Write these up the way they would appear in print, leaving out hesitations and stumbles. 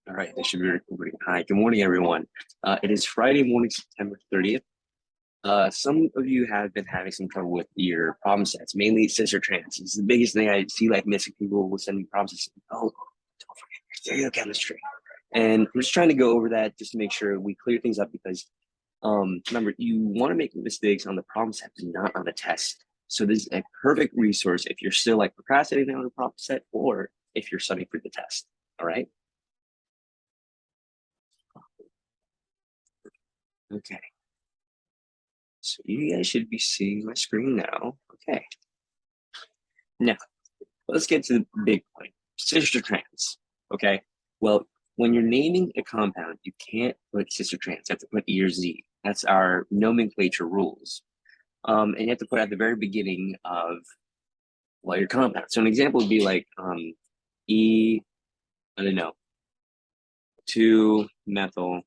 All right, this should be recording. Hi, good morning, everyone. It is Friday morning, September 30th. Some of you have been having some trouble with your problem sets, mainly cis or trans. It's the biggest thing I see, like missing people will send me problem sets. Oh, don't forget your stereochemistry. And I'm just trying to go over that just to make sure we clear things up because remember, you want to make mistakes on the problem set, not on the test. So this is a perfect resource if you're still like procrastinating on a problem set or if you're studying for the test. All right. Okay. So you guys should be seeing my screen now. Okay. Now, let's get to the big point. Cis or trans. Okay. Well, when you're naming a compound, you can't put cis or trans. You have to put E or Z. That's our nomenclature rules. And you have to put at the very beginning of your compound. So an example would be like E, I don't know, 2-methyl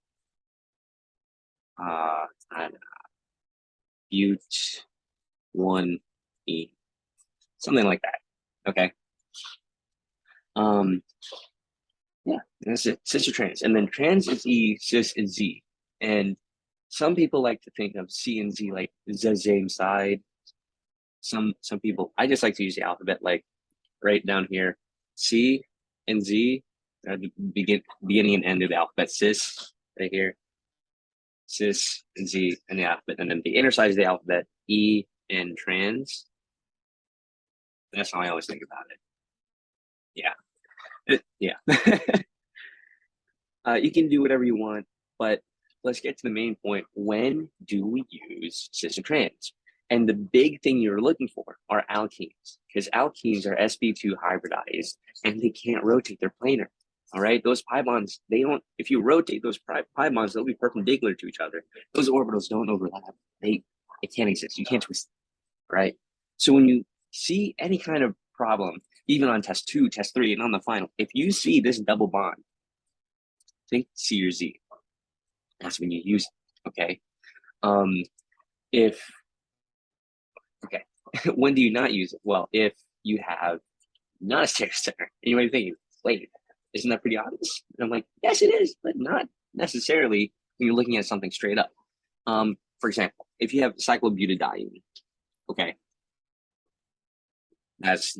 I don't know, bute 1E, something like that. Okay. Yeah, that's it. Cis or trans. And then trans is E, cis is Z. And some people like to think of C and Z like the same side. Some people, I just like to use the alphabet like right down here. C and Z are the beginning and end of the alphabet. Cis right here. Cis and Z and the alphabet. And then the inner side of the alphabet, E and trans. That's how I always think about it. Yeah. You can do whatever you want, but let's get to the main point. When do we use cis and trans? And the big thing you're looking for are alkenes, because alkenes are sp2 hybridized and they can't rotate. They're planar. All right, those pi bonds, they don't, if you rotate those pi bonds, they'll be perpendicular to each other. Those orbitals don't overlap. It can't exist. You can't twist it, right? So when you see any kind of problem, even on test 2, test 3, and on the final, if you see this double bond, think C or Z. That's when you use it, okay? When do you not use it? Well, if you have not a stereocenter, and you might be thinking, wait, isn't that pretty obvious? And I'm like, yes, it is, but not necessarily when you're looking at something straight up. For example, if you have cyclobutadiene, okay, that's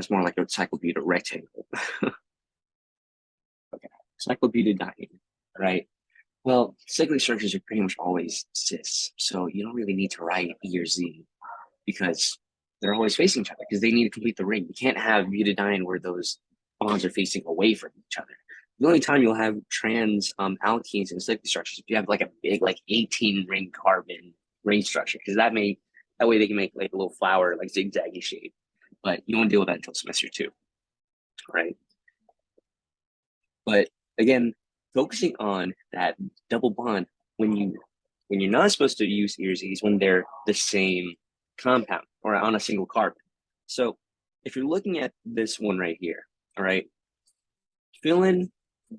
more like a cyclobuta rectangle. Okay, cyclobutadiene, right? Well, cyclic structures are pretty much always cis, so you don't really need to write E or Z because they're always facing each other because they need to complete the ring. You can't have butadiene where those bonds are facing away from each other. The only time you'll have trans alkenes and cyclic structures if you have like a big 18 ring carbon ring structure, because that way they can make like a little flower like zigzaggy shape. But you won't deal with that until semester 2, right? But again, focusing on that double bond when you're not supposed to use E or Z's when they're the same compound or on a single carbon. So if you're looking at this one right here, all right, fill in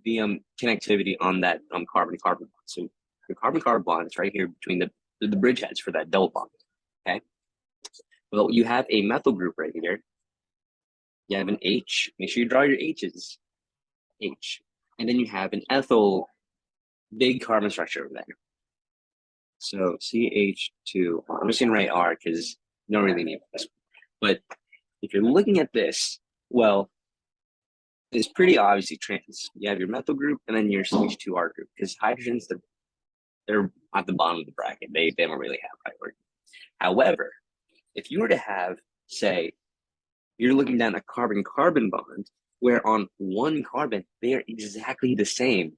the connectivity on that carbon-carbon bond. So the carbon-carbon bond is right here between the bridgeheads for that double bond. Okay. Well, you have a methyl group right here. You have an H. Make sure you draw your H's. H. And then you have an ethyl big carbon structure over there. So CH2. I'm just gonna write R because you don't really need this. But if you're looking at this, well, it's pretty obviously trans. You have your methyl group and then your CH2R group, because hydrogens, they're at the bottom of the bracket. They don't really have priority. However, if you were to have, say, you're looking down a carbon-carbon bond where on one carbon they are exactly the same,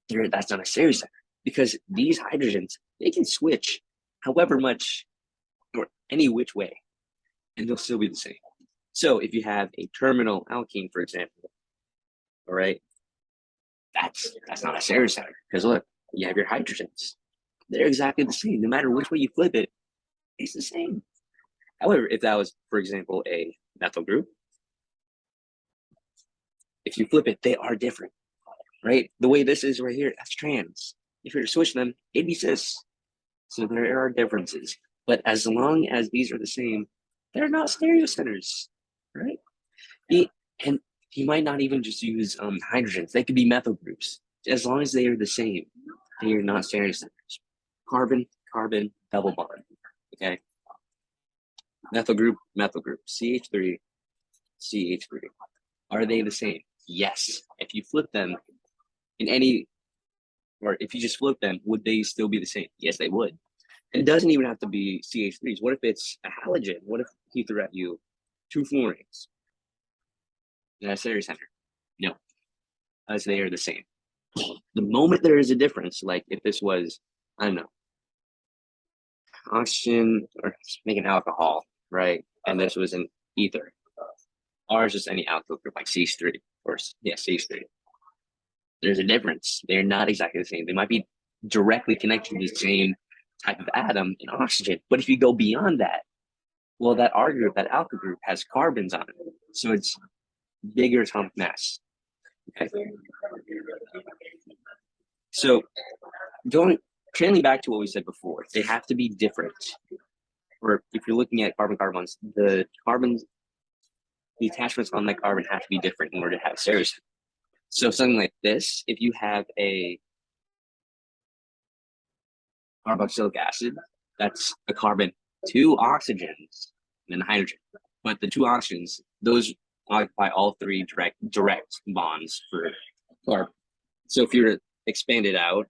that's not a stereocenter, because these hydrogens, they can switch however much or any which way and they'll still be the same. So if you have a terminal alkene, for example, all right, that's not a stereocenter, because look, you have your hydrogens, they're exactly the same. No matter which way you flip it, it's the same. However, if that was, for example, a methyl group, if you flip it, they are different, right? The way this is right here, that's trans. If you were to switch them, it'd be cis. So there are differences. But as long as these are the same, they're not stereocenters, right? And You might not even just use hydrogens. They could be methyl groups. As long as they are the same, they are not stereocenters. Carbon, carbon, double bond. Okay. Methyl group, CH3, CH3. Are they the same? Yes. If you flip them in any, or if you just flip them, would they still be the same? Yes, they would. It doesn't even have to be CH3s. What if it's a halogen? What if he threw at you 2 fluorines? That's stereocenter. No, as they are the same. The moment there is a difference, like if this was, I don't know, oxygen or make an alcohol, right? And this was an ether. R is just any alkyl group like CH3 or yeah, CH3. There's a difference. They're not exactly the same. They might be directly connected to the same type of atom in oxygen. But if you go beyond that, well, that R group, that alkyl group has carbons on it. So it's bigger atomic mass. Okay. So trailing back to what we said before, they have to be different. Or if you're looking at carbon-carbons, the attachments on that carbon have to be different in order to have stereocenter. So something like this, if you have a carboxylic acid, that's a carbon, 2 oxygens, and then hydrogen. But the 2 oxygens, those occupy all 3 direct bonds for carbon. So if you were to expand it out,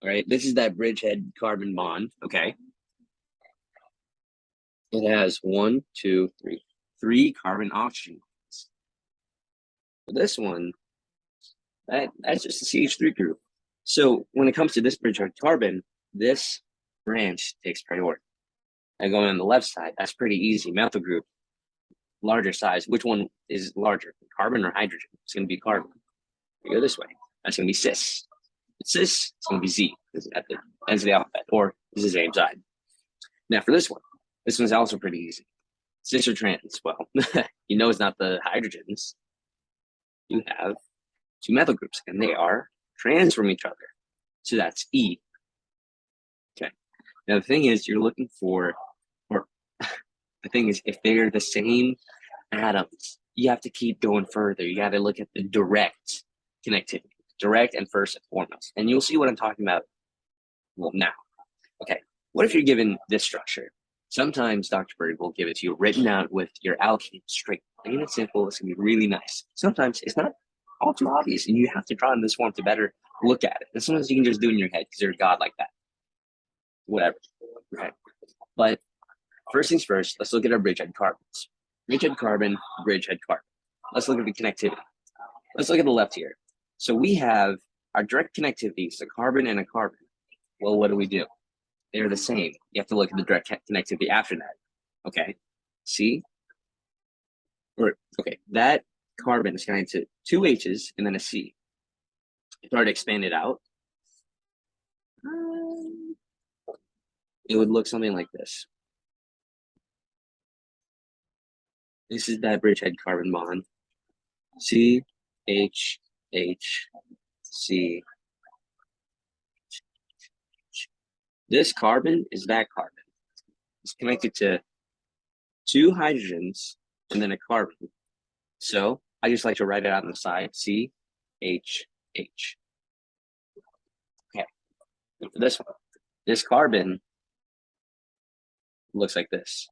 all right, this is that bridgehead carbon bond, okay? It has 1, 2, 3, 3 carbon oxygen bonds. For this one, that's just a CH3 group. So when it comes to this bridgehead carbon, this branch takes priority. And going on the left side, that's pretty easy. Methyl group, larger size. Which one is larger, carbon or hydrogen? It's going to be carbon. You go this way, that's going to be cis. Cis, it's going to be Z at the ends of the alphabet, or this is the same side. Now for this one's also pretty easy. Cis or trans? Well, you know it's not the hydrogens. You have 2 methyl groups, and they are trans from each other. So that's E. Okay. Now the thing is, you're looking for, or the thing is, if they're the same atoms, you have to keep going further. You got to look at the direct connectivity, direct and first and foremost. And you'll see what I'm talking about, well, now. Okay, what if you're given this structure? Sometimes Dr. Bird will give it to you written out with your alkene straight, plain and simple. It's going to be really nice. Sometimes it's not all too obvious, and you have to draw in this form to better look at it. And sometimes you can just do it in your head because you're a god like that. Whatever. Okay. But first things first, let's look at our bridgehead carbons. Bridgehead carbon, bridgehead carbon. Let's look at the connectivity. Let's look at the left here. So we have our direct connectivity, so carbon and a carbon. Well, what do? They're the same. You have to look at the direct connectivity after that. Okay. See? Okay, that carbon is connected to 2 H's and then a C. If I were to expand it out, it would look something like this. This is that bridgehead carbon bond. C, H, H, C. This carbon is that carbon. It's connected to 2 hydrogens and then a carbon. So I just like to write it out on the side, C, H, H. Okay, and for this one, this carbon looks like this.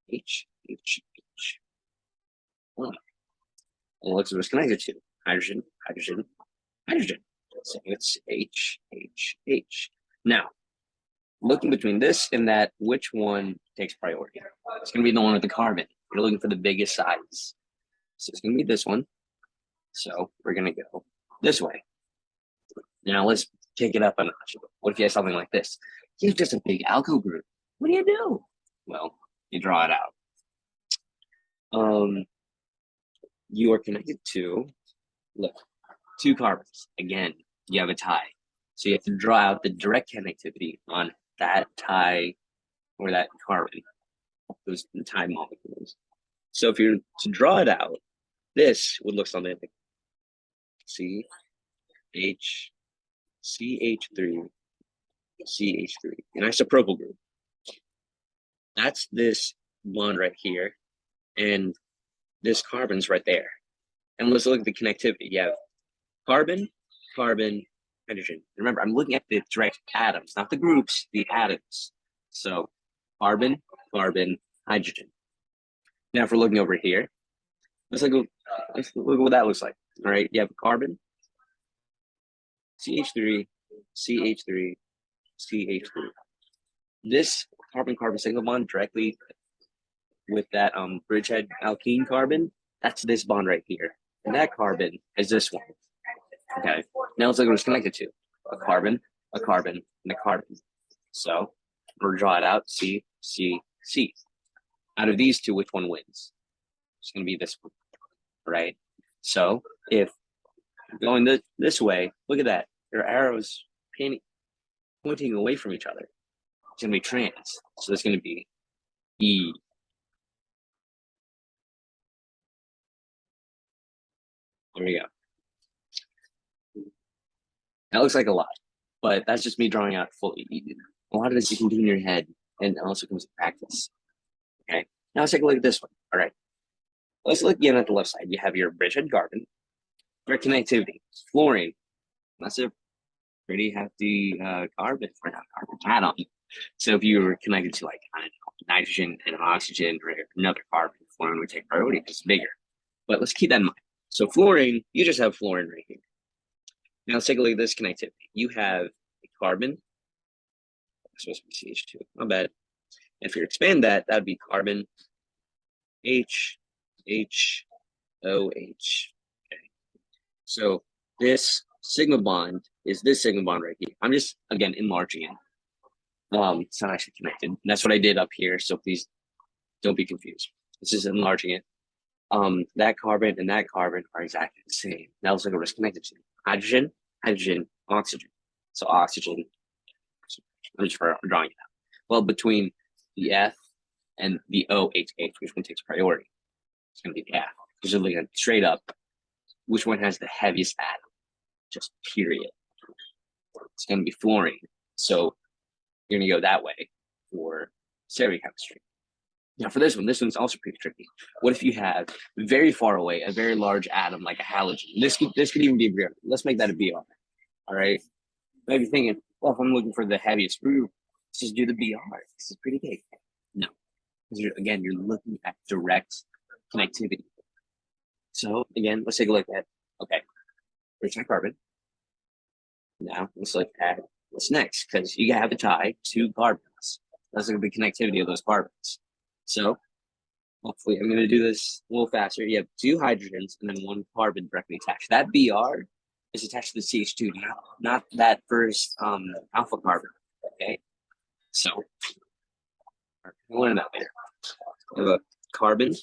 H, H, H. And it looks like it's connected to hydrogen, hydrogen, hydrogen. So it's H, H, H. Now, looking between this and that, which one takes priority? It's going to be the one with the carbon. You're looking for the biggest size. So it's going to be this one. So we're going to go this way. Now let's take it up a notch. What if you have something like this? You have just a big alkyl group. What do? Well, you draw it out. You are connected to, look, 2 carbons. Again, you have a tie. So you have to draw out the direct connectivity on that tie or that carbon, those tie molecules. So if you're to draw it out, this would look something like C, H, CH3, CH3, an isopropyl group. That's this bond right here, and this carbon's right there. And let's look at the connectivity. You have carbon, carbon, hydrogen. Remember, I'm looking at the direct atoms, not the groups, the atoms. So carbon, carbon, hydrogen. Now, if we're looking over here, let's look at what that looks like. All right, you have carbon, CH3, CH3, CH3. This carbon-carbon single bond directly with that bridgehead alkene carbon, that's this bond right here. And that carbon is this one. Okay, now let's look at what it's connected to. A carbon, and a carbon. So we'll draw it out, C, C, C. Out of these two, which one wins? It's going to be this one, right? So if going this way, look at that. Your arrows pointing away from each other. It's going to be trans. So it's going to be E. There we go. That looks like a lot, but that's just me drawing out fully. A lot of this you can do in your head, and it also comes to practice. Okay, now let's take a look at this one. All right, let's look again at the left side. You have your bridgehead carbon, direct connectivity, fluorine. That's a pretty hefty carbon, or not carbon, atom. So if you were connected to, like, I don't know, nitrogen and oxygen or another carbon, fluorine would take priority because it's bigger. But let's keep that in mind. So fluorine, you just have fluorine right here. Now let's take a look at this connectivity. You have a carbon. It's supposed to be CH2. Not bad. If you expand that, that'd be carbon, H, H, O, H. Okay. So this sigma bond is this sigma bond right here. I'm just, again, enlarging it. It's not actually connected. And that's what I did up here. So please don't be confused. This is enlarging it. That carbon and that carbon are exactly the same. Now let's look at what it's connected to. Hydrogen, hydrogen, oxygen. So oxygen, I'm just drawing it out. Well, between the F and the OH, which one takes priority? It's going to be the F. Because you're looking straight up, which one has the heaviest atom? Just period. It's going to be fluorine. So you're going to go that way for stereochemistry. Now for this one's also pretty tricky. What if you have very far away a very large atom like a halogen? This could even be a Br. Let's make that a Br. All right. Maybe thinking, well, if I'm looking for the heaviest group, let's just do the Br. This is pretty big. No, because again, you're looking at direct connectivity. So again, let's take a look at, okay, here's my carbon. Now let's look at what's next, because you have a tie, two carbons. Let's look at the connectivity of those carbons. So hopefully I'm going to do this a little faster. You have two hydrogens and then one carbon directly attached. That Br is attached to the CH2, not that first alpha carbon. Okay, so we'll learn that later. We have a carbon,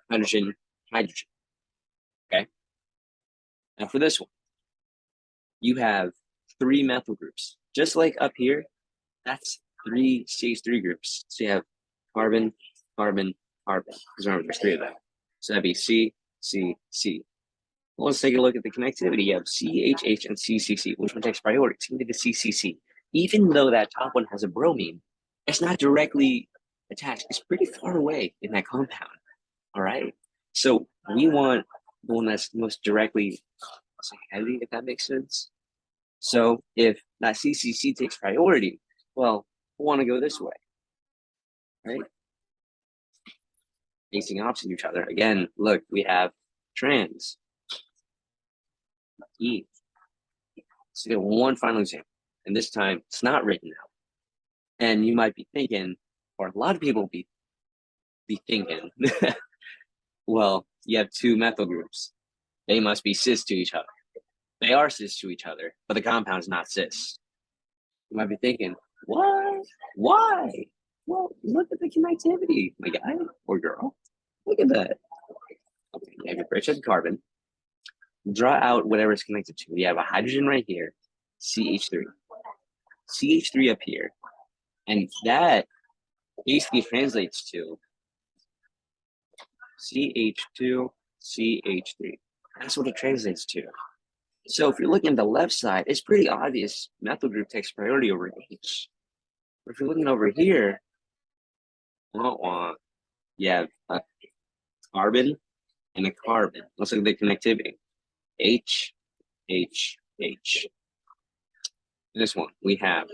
hydrogen, hydrogen. Okay, now for this one, you have three methyl groups. Just like up here, that's three CH3 groups. So you have carbon, carbon, carbon. Because remember, there's three of them. So that'd be C, C, C. Well, let's take a look at the connectivity. You have CHH and CCC. Which one takes priority? It's going to be the CCC. Even though that top one has a bromine, it's not directly attached. It's pretty far away in that compound. All right. So we want the one that's most directly heavy, if that makes sense. So if that CCC takes priority, well, we want to go this way. Right? Facing opposite each other. Again, look, we have trans. E. So get one final example. And this time it's not written out. And you might be thinking, or a lot of people be thinking, well, you have two methyl groups. They must be cis to each other. They are cis to each other, but the compound is not cis. You might be thinking, what? Why? Well, look at the connectivity, my guy or girl. Look at that. Okay, you have your bridgehead carbon. Draw out whatever it's connected to. You have a hydrogen right here, CH3. CH3 up here. And that basically translates to CH2, CH3. That's what it translates to. So if you're looking at the left side, it's pretty obvious methyl group takes priority over H. But if you're looking over here, You have a carbon and a carbon. Let's look at the connectivity. H, H, H. This one, we have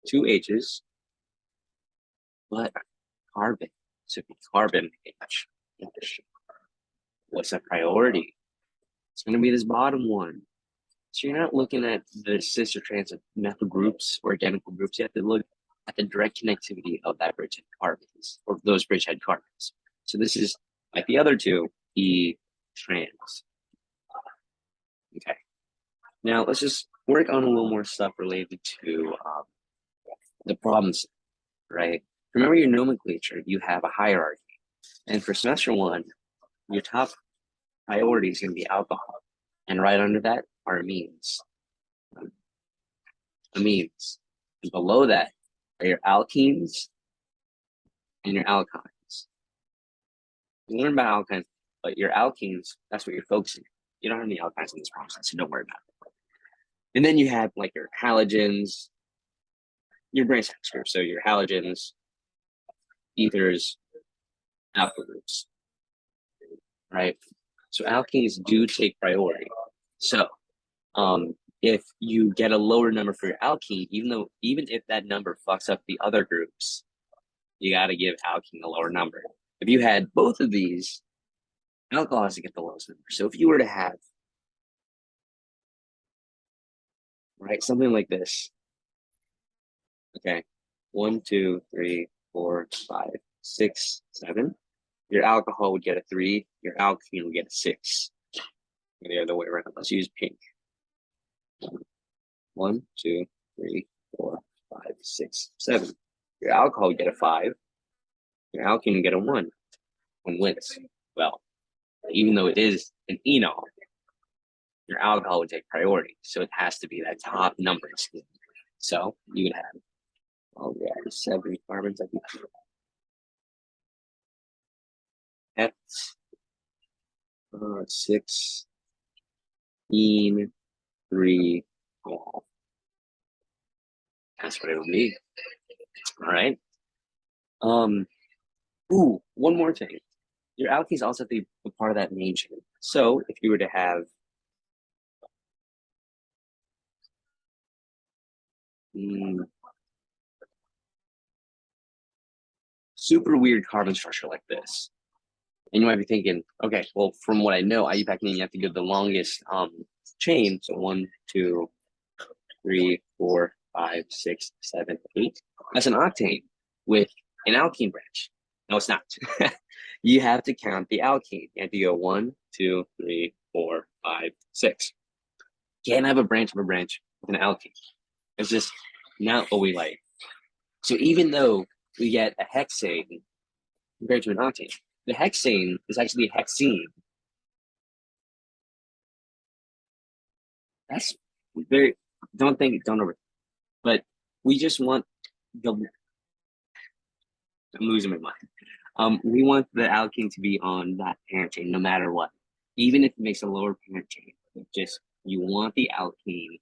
two H's, but carbon. So carbon H. What's the priority? It's going to be this bottom one. So you're not looking at the cis or trans of methyl groups or identical groups. You have to look at the direct connectivity of that bridgehead carbons or those bridgehead carbons. So this is like the other two, E trans. Okay. Now let's just work on a little more stuff related to the problems, right? Remember your nomenclature, you have a hierarchy. And for semester one, your top priority is going to be alcohol. And right under that are amines. Amines. And below that are your alkenes and your alkynes. You learn about alkynes, but your alkenes, that's what you're focusing on. You don't have any alkynes in this process, so don't worry about it. And then you have like your halogens, your brain sex group. So your halogens, ethers, alpha groups, right? So alkenes do take priority. So if you get a lower number for your alkene, even if that number fucks up the other groups, you got to give alkene a lower number. If you had both of these, alcohol has to get the lowest number. So if you were to have, right, something like this, okay, 1, 2, 3, 4, 5, 6, 7. Your alcohol would get a 3. Your alkene would get a 6. Or the other way around. Let's use pink. 1, 2, 3, 4, 5, 6, 7. Your alcohol would get a 5. Your alkene would get a 1. One wins. Well, even though it is an enol, your alcohol would take priority. So it has to be that top number. So you would have, oh yeah, 7 carbons. That's 6, 3, all. That's what it would be. All right. Ooh, one more thing. Your alkenes also have to be a part of that main chain. So if you were to have super weird carbon structure like this, and you might be thinking, okay, well, from what I know, IUPAC means you have to go the longest chain. So 1, 2, 3, 4, 5, 6, 7, 8. That's an octane with an alkene branch. No, it's not. You have to count the alkene. You have to go 1, 2, 3, 4, 5, 6. Can't have a branch of a branch with an alkene. It's just not what we like. So even though we get a hexane compared to an octane, the hexane is actually a hexene. That's very, don't over, but we just want I'm losing my mind. We want the alkene to be on that parent chain no matter what, even if it makes a lower parent chain. Just you want the alkene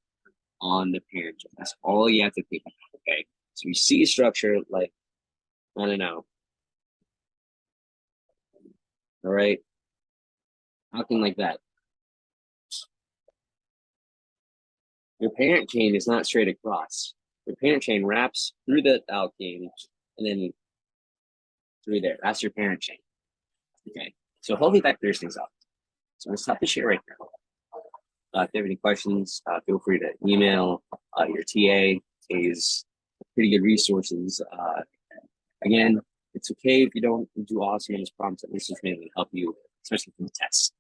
on the parent chain. That's all you have to think about. Okay, so you see a structure like, I don't know. All right, alkene like that. Your parent chain is not straight across. Your parent chain wraps through the alkene and then through there. That's your parent chain. Okay, so hopefully that clears things up. So I'm gonna stop the share right now. If you have any questions, feel free to email your TA. Is pretty good resources. Again, it's okay if you don't do awesome in this problem. At least it's mainly help you, especially for the tests.